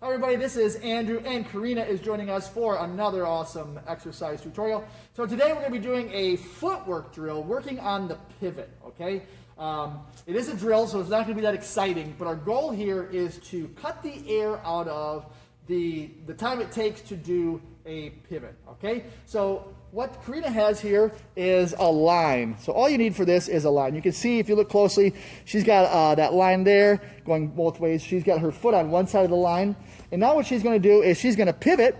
Hi everybody, this is Andrew and Karina is joining us for another awesome exercise tutorial. So today we're going to be doing a footwork drill working on the pivot, okay? It is a drill, so it's not going to be that exciting, but our goal here is to cut the air out of the time it takes to do a pivot, okay? So what Karina has here is a line. So all you need for this is a line. You can see if you look closely, she's got that line there going both ways. She's got her foot on one side of the line. And now what she's going to do is she's going to pivot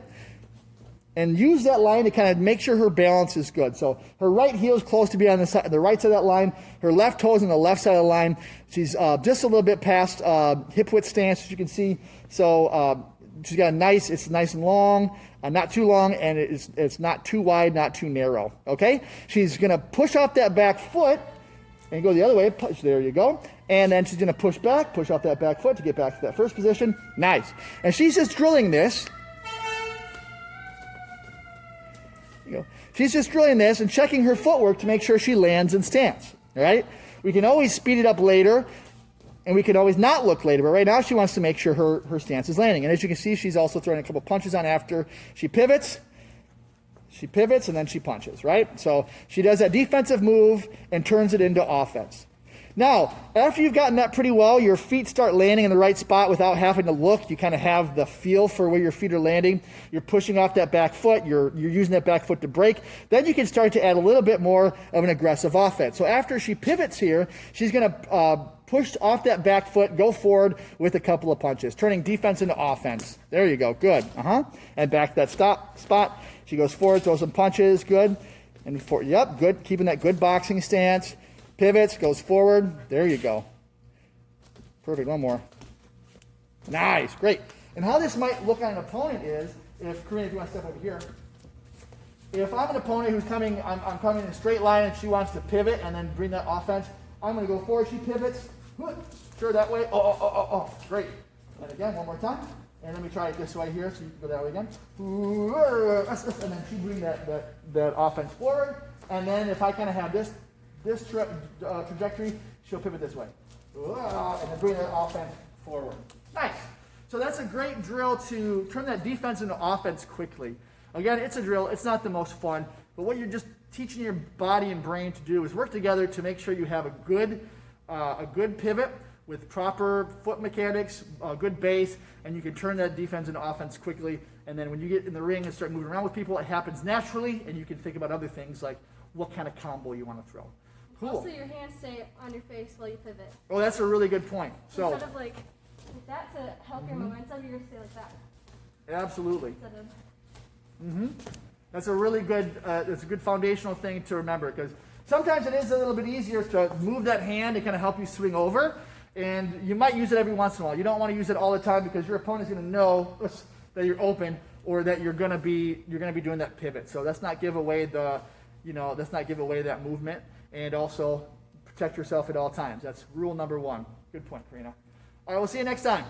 and use that line to kind of make sure her balance is good. So her right heel is close to be on the right side of that line. Her left toe is on the left side of the line. She's just a little bit past hip width stance, as you can see. So she's got it's nice and long, not too long, and it's not too wide, not too narrow. Okay? She's going to push off that back foot and go the other way. Push, there you go. And then she's going to push off that back foot to get back to that first position. Nice. And she's just drilling this. She's just drilling this and checking her footwork to make sure she lands in stance. All right? We can always speed it up later, and we can always not look later. But right now, she wants to make sure her stance is landing. And as you can see, she's also throwing a couple punches on after she pivots. She pivots, and then she punches, right? So she does that defensive move and turns it into offense. Now, after you've gotten that pretty well, your feet start landing in the right spot without having to look. You kind of have the feel for where your feet are landing. You're pushing off that back foot. You're using that back foot to break. Then you can start to add a little bit more of an aggressive offense. So after she pivots here, she's going to push off that back foot, go forward with a couple of punches, turning defense into offense. There you go. Good. And back to that spot. She goes forward, throws some punches. Good. And yep, good. Keeping that good boxing stance. Pivots, goes forward. There you go. Perfect. One more. Nice. Great. And how this might look on an opponent is, Karina, if you want to step over here. If I'm an opponent who's coming, I'm coming in a straight line and she wants to pivot and then bring that offense, I'm going to go forward. She pivots. Sure, that way. Oh. Great. And again, one more time. And let me try it this way here, so you can go that way again. And then she bring that offense forward. And then if I kind of have this trajectory, she'll pivot this way. And then bring that offense forward. Nice. So that's a great drill to turn that defense into offense quickly. Again, it's a drill. It's not the most fun. But what you're just teaching your body and brain to do is work together to make sure you have a good pivot with proper foot mechanics, a good base, and you can turn that defense into offense quickly. And then when you get in the ring and start moving around with people, it happens naturally, and you can think about other things like what kind of combo you want to throw. Cool. Also, your hands stay on your face while you pivot. Oh, that's a really good point. So instead of like that to help your momentum, you're gonna stay like that. Absolutely. Instead of. That's a really good. It's a good foundational thing to remember, because sometimes it is a little bit easier to move that hand to kind of help you swing over, and you might use it every once in a while. You don't want to use it all the time because your opponent's going to know that you're open or that you're going to be doing that pivot. So let's not give away that movement. And also protect yourself at all times. That's rule number 1. Good point, Karina. All right, we'll see you next time.